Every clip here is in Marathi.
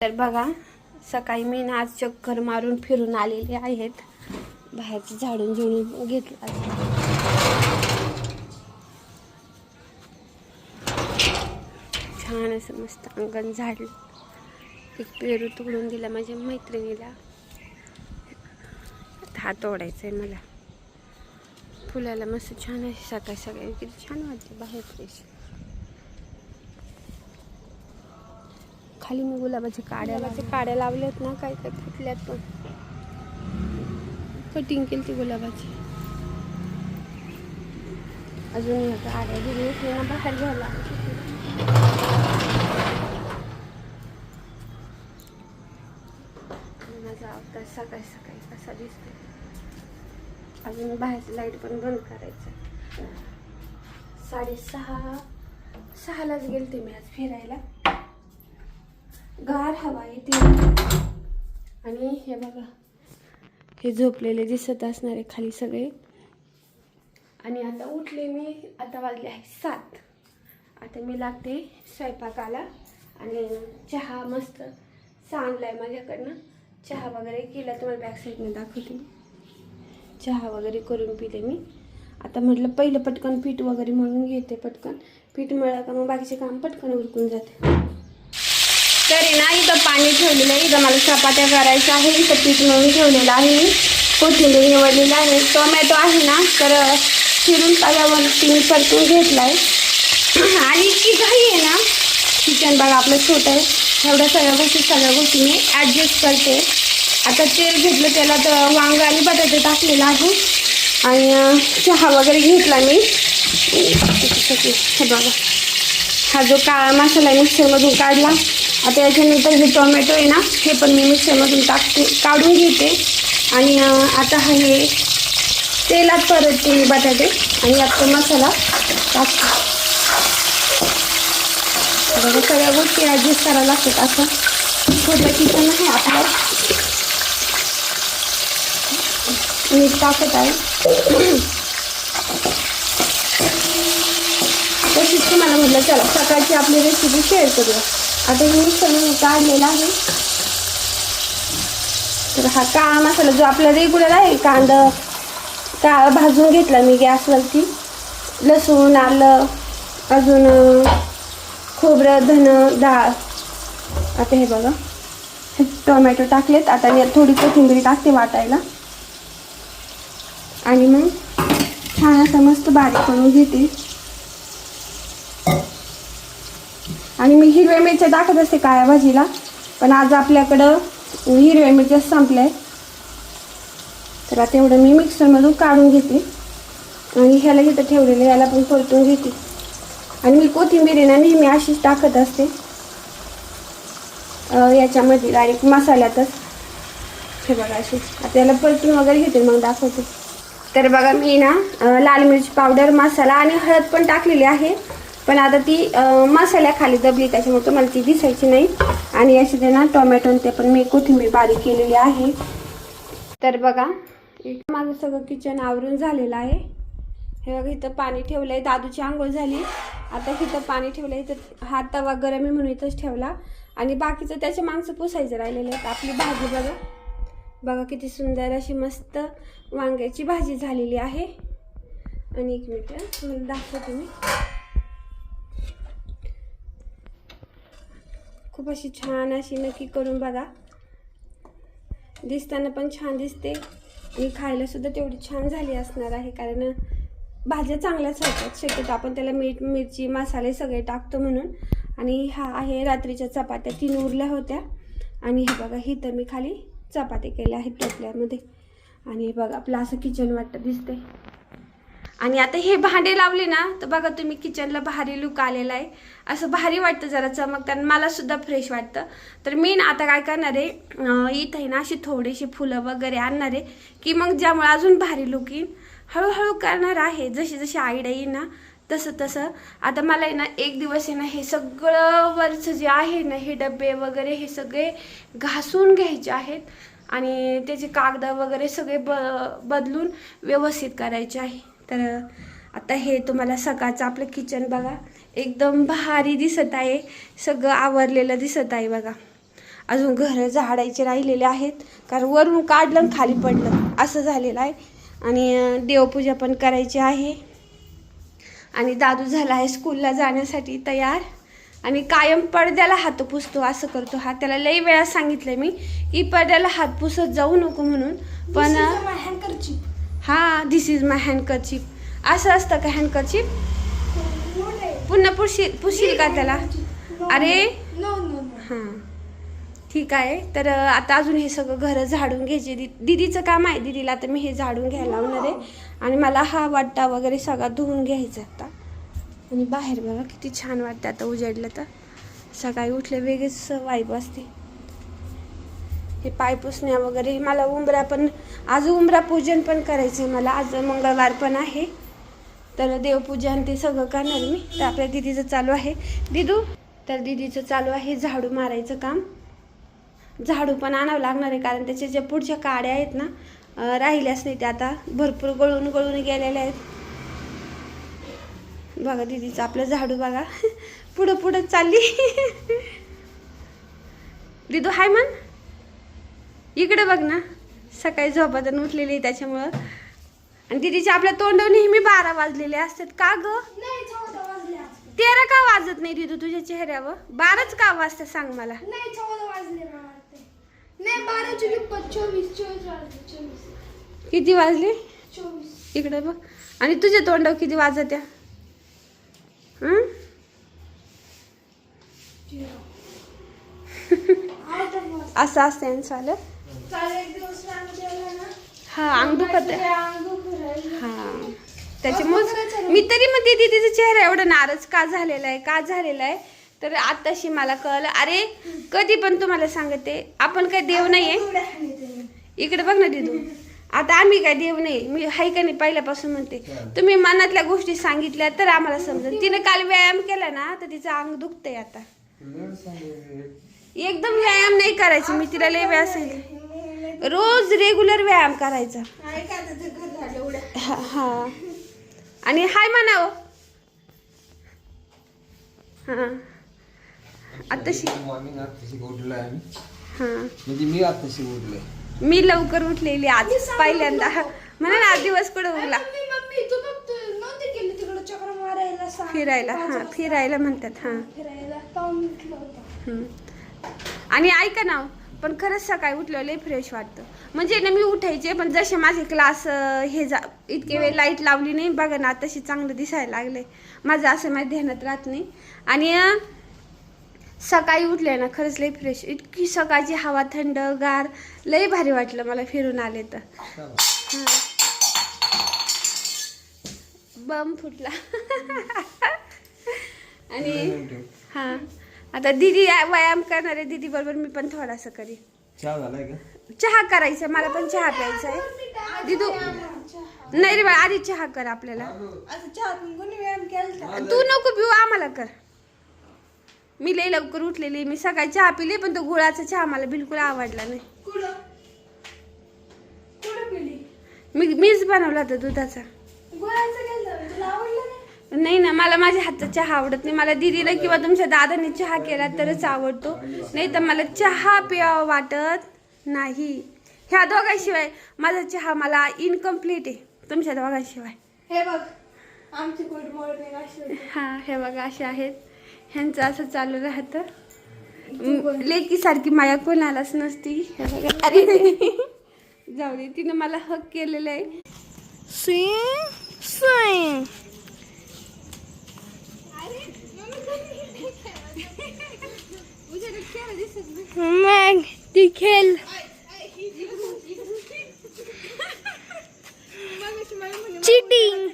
तर बघा, सकाळी मी ना आज चक्कर मारून फिरून आलेले आहेत. बाहेरची झाडून झुडून घेतलं. छान असं मस्त अंगण झाडलं. एक पेरू तोडून दिला माझ्या मैत्रिणीला. हा तोडायचा आहे मला. फुलाला मस्त छान अशी सकाळी सकाळी किती छान वाटते बाहेर फ्रेश. खाली मी गुलाबाच्या काड्या लावल्यात ना, काय काय फुटल्यात पण. कटिंग केली ती गुलाबाची. अजून काड्या दिली ना बाहेर घ्यायला. माझा अवतार सकाळी सकाळी कसा दिसतो. अजून बाहेरची लाईट पण बंद करायचं. 6:30लाच गेलते मी आज फिरायला. गार हवा येते. आणि हे बघा, हे झोपलेले दिसत असणारे खाली सगळे. आणि आता उठले मी. आता वाजले आहे 7. आता मी लागते स्वयंपाकाला. आणि चहा मस्त सांडलाय माझ्याकडनं. चहा वगैरे केला, तुम्हाला बॅक साईडने दाखवते. चहा वगैरे करून पिले मी. आता म्हटलं पहिलं पटकन पीठ वगैरे मळून घेते. पटकन पीठ मळलं का मग बाकीचे काम पटकन उरकून जाते. तरी ना इथं पाणी ठेवलेलं आहे. इथं मला चपात्या करायच्या आहे. इथं पीठ मळून ठेवलेलं आहे. कोथिंबीर निवडलेलं आहे. टोमॅटो आहे ना, तर चिरून तव्यावरती मी परतून घेतला आहे. आणि इतकी घाई आहे ना. किचन बघा आपलं छोटं आहे. एवढ्या सगळ्या गोष्टी मी ॲडजस्ट करते. आता तेल घेतलं, त्याला तर वांग आणि बटाटे टाकलेलं आहे. आणि चहा वगैरे घेतला मी. हे बघा, हा जो काळा मसाला आहे मिक्सरमधून काढला. आता याच्यानंतर हे टोमॅटो आहे ना, हे पण मी मिक्सरमधून काढून घेते. आणि आता हे तेलात परतते मी बटाटे. आणि यात तो मसाला टाकते. बघा, सगळ्या गोष्टी ॲडजस्ट करायला लागतात. असं छोटं किचन आहे आपलं. मीठ टाकत आहे. तशीच तुम्हाला म्हटलं चला सकाळची आपली रेसिपी शेअर करूया. आता हे मिक्सरमधून काढलेला आहे. तर हा काळा मसाला जो आपला रेग्युलर आहे, काळा भाजून घेतला मी गॅसवरती. लसूण, आलं, अजून खोबरं, धनं, डाळ. आता हे बघा, हे टोमॅटो टाकलेत. आता मी थोडी कोथिंबीर टाकते वाटायला. आणि मग छान असं मस्त बारीक करून घेते. आणि मी हिरव्या मिरच्या टाकत असते काळ्या भाजीला, पण आज आपल्याकडं हिरव्या मिरच्या संपल्या. तर आता एवढं मी मिक्सरमधून काढून घेते. आणि ह्याला इथं ठेवलेलं याला पण परतून घेते. आणि मी कोथिंबीर आहे ना नेहमी अशीच टाकत असते याच्यामध्ये, डायरेक्ट मसाल्यातच. हे बघा अशी. आता याला परतून वगैरे घेते, मग दाखवते. तर बघा, मी ना लाल मिरची पावडर, मसाला आणि हळद पण टाकलेली आहे. पण आता ती मसाल्याखाली दबली, त्याच्यामुळे तुम्हाला ती दिसायची नाही. आणि अशी ते ना टोमॅटो ते पण मी कोथिंबीर बारीक केलेली आहे. तर बघा, माझं सगळं किचन आवरून झालेलं आहे. हे बघा, इथं पाणी ठेवलं आहे. दादूची आंघोळ झाली. आता इथं पाणी ठेवलं आहे. इथं हा तवा गरम आहे म्हणून इथंच ठेवला. आणि बाकीचं त्याच्या माणसं पुसायचं राहिलेलं आहे. आपली भाजी बघा, बघा किती सुंदर अशी मस्त वांग्याची भाजी झालेली आहे. आणि एक मिनिट मला दाखवते मी. खूप अशी छान अशी नक्की करून बघा. दिसताना पण छान दिसते आणि खायला सुद्धा तेवढी छान झाली असणार आहे. कारण भाज्या चांगल्याच होतात. शक्यतो आपण त्याला मीठ, मिरची, मसाले सगळे टाकतो म्हणून. आणि हा आहे रात्रीच्या चपात्या 3 उरल्या होत्या. आणि हे बघा, ही तर मी खाली चपात्या केल्या आहेत टोपल्यामध्ये. आणि हे बघा, आपलं असं किचन वाटतं दिसते. आणि आता हे भांडे लावले ना, तर बघा तुम्ही किचनला भारी लुक आलेला आहे. असं भारी वाटतं, जरा चमकताना मला सुद्धा फ्रेश वाटतं. तर मी ना आता काय करणार आहे, इथं आहे ना अशी थोडीशी फुलं वगैरे आणणार आहे, की मग ज्यामुळे अजून भारी लुक येईल. हळूहळू करणार आहे, जशी जशी आयडिया येईल ना तसं. आता मला आहे ना एक दिवस आहे ना हे सगळं वरचं जे आहे ना, हे डबे वगैरे हे सगळे घासून घ्यायचे आहेत. आणि त्याचे कागद वगैरे सगळे बदलून व्यवस्थित करायचे आहे. तर आता हे तुम्हाला सकाळचं आपलं किचन बघा एकदम भारी दिसत आहे. सगळं आवरलेलं दिसत आहे बघा. अजून घरं झाडायचे राहिलेले आहेत, कारण वरून काढलं आणि खाली पडलं असं झालेलं आहे. आणि देवपूजा पण करायची आहे. आणि दादू झाला आहे स्कूलला जाण्यासाठी तयार. आणि कायम पडद्याला हात पुसतो, असं करतो हा. त्याला लई वेळा सांगितलं मी की पडद्याला हात पुसत जाऊ नको म्हणून, पण हा धिस इज माय हँडकरचीप. असं असतं का हँडकरचीप? पुन्हा पुशील का त्याला? अरे हां ठीक आहे. तर आता अजून हे सगळं घरं झाडून घ्यायचे. दीदीचं काम आहे, दीदीला आता मी हे झाडून घ्यायला लावणार आहे. आणि मला हा वाटा वगैरे सगळा धुवून घ्यायचा आता. आणि बाहेर बघा किती छान वाटतं आता उजाडलं तर. सकाळी उठले वेगळीच वाईब असते. हे पाय पुसण्या वगैरे. मला उंबरा पण, आज उंबरा पूजन पण करायचं आहे मला. आज मंगळवार पण आहे, तर देवपूजन ते सगळं करणार मी. तर आपल्या दीदीचं चालू आहे, दीदू तर दीदीचं चालू आहे झाडू मारायचं काम. झाडू पण आणावं लागणार आहे, कारण त्याच्या ज्या पुढच्या काड्या आहेत ना राहिल्याच नाही, त्या आता भरपूर गळून गेलेल्या आहेत. बघा दीदीचं आपलं झाडू बघा पुढं पुढं चालली. दीदू हाय म्हण, इकडे बघ ना. सकाळी झोपातून उठलेली आहे त्याच्यामुळं. आणि दीदीच्या आपल्या तोंडावर नेहमी 12 वाजलेले असतात. का ग? 13 का वाजत नाही दीदू तुझ्या चेहऱ्यावर? 12च का वाजता सांग मला. किती वाजले? 24. इकडे बघ. आणि तुझ्या तोंडावर किती वाजत त्या? असं असतं यांचं आलं. हा अंग दुखत आहे. हा त्याच्यामुळे मी तरी म्हणते दीदीचा चेहरा एवढा नाराज का झालेला आहे तर आताशी मला कळलं. अरे कधी पण तुम्हाला सांगते, आपण काय देव नाहीये. इकडे बघ ना दीदू, आता आम्ही काय देव नाही. मी हाय का नाही पहिल्यापासून म्हणते, तुम्ही मनातल्या गोष्टी सांगितल्या तर आम्हाला समजेल. तिने काल व्यायाम केला ना तर तिचं अंग दुखतंय आता. एकदम व्यायाम नाही करायचं, मी तिला लय वेळा सांगितलं. रोज रेग्युलर व्यायाम करायचा. हा आणि हाय म्हणावं. हा आताशी मी लवकर उठलेली आज पहिल्यांदा. म्हणून आज दिवस कुठं उगला. फिरायला, हा फिरायला म्हणतात. हा आणि ऐका ना, पण खरंच सकाळी उठल्यावर लय फ्रेश वाटतं. म्हणजे ना मी उठायचे, पण जसे माझे क्लास इतके वेळ लाईट लावली नाही बघा ना, तशी चांगलं दिसायला लागले. माझं असं माझ्या ध्यानात राहत नाही. आणि सकाळी उठले ना खरंच लय फ्रेश. इतकी सकाळची हवा थंड गार, लय भारी वाटलं मला फिरून आले तर. बम फुटला. आणि हा आता दीदी व्यायाम करणार आहे, दीदी बरोबर मी पण थोडासा करी. चहा करायचा, मला पण चहा प्यायचा आहे. दीदू नाही रे बाळा, आधी चहा कर आपल्याला. तू नको पिऊ, आम्हाला कर. मी लई लवकर उठलेली, मी सकाळी चहा पिले, पण तो गुळाचा चहा मला बिलकुल आवडला नाही. मीच बनवला होता दुधाचा. नाही ना, मला माझ्या हातचा चहा आवडत नाही. मला दीदीला किंवा तुमच्या दादाने चहा केला तरच आवडतो, नाही तर मला चहा प्यावं वाटत नाही. ह्या दोघांशिवाय माझा चहा मला इनकम्प्लीट आहे, तुमच्या दोघांशिवाय. हे बघ आमची गुड मॉर्निंग. हा हे बघा असे आहेत, ह्यांचं असं चालू राहतं. लेकी सारखी माया कोणालाच नसती. हे बघा. अरे जाऊ दे, तिनं मला हक केलेलं आहे. मग ती खेळ चिटिंग.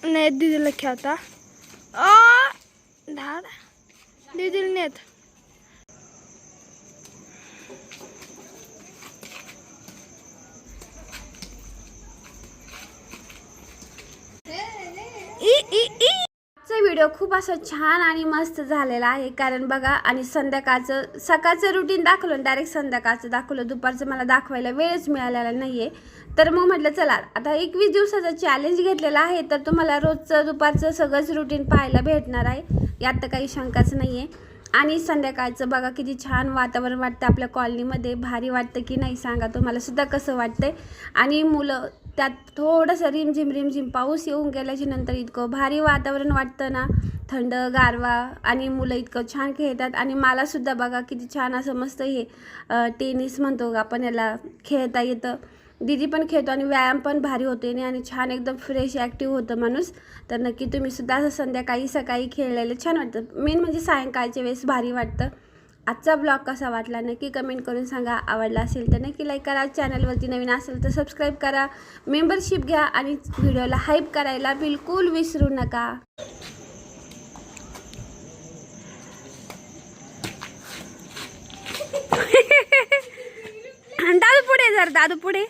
नाही दीदीला खेळता धाड दीदीला नेत. व्हिडिओ खूप असं छान आणि मस्त झालेला आहे. कारण बघा, आणि संध्याकाळचं सकाळचं रुटीन दाखवलं, डायरेक्ट संध्याकाळचं दाखवलं, दुपारचं मला दाखवायला वेळच मिळालेला नाही आहे. तर मग म्हटलं चला आता 21 दिवसाचा चॅलेंज घेतलेला आहे, तर तुम्हाला रोजचं दुपारचं सगळंच रुटीन पाहायला भेटणार आहे, यात तर काही शंकाच नाही आहे. आणि संध्याकाळचं बघा किती छान वातावरण वाटतं आपल्या कॉलनीमध्ये. भारी वाटतं की नाही सांगा, तुम्हाला सुद्धा कसं वाटतंय. आणि मुलं त्यात थोडंसं रिमझिम पाऊस येऊन गेल्याच्या नंतर इतकं भारी वातावरण वाटतं ना, थंड गारवा, आणि मुलं इतकं छान खेळतात. आणि मलासुद्धा बघा किती छान असं मस्त हे टेनिस म्हणतो आपण याला, खेळता येतं. दीदी पण खेळतो आणि व्यायाम पण भारी होते आणि छान एकदम फ्रेश ॲक्टिव्ह होतं माणूस. तर नक्की तुम्ही सुद्धा असं संध्याकाळी सकाळी खेळलेलं छान वाटतं. मेन म्हणजे सायंकाळच्या वेळेस भारी वाटतं. आजचा ब्लॉग कसा वाटला नक्की कमेंट करून सांगा. आवडला असेल तर नक्की लाईक करा. चॅनलवरती नवीन असेल तर सबस्क्राईब करा, मेंबरशिप घ्या आणि व्हिडिओला हाईप करायला बिलकुल विसरू नका. दादू पुढे, जर दादू पुढे.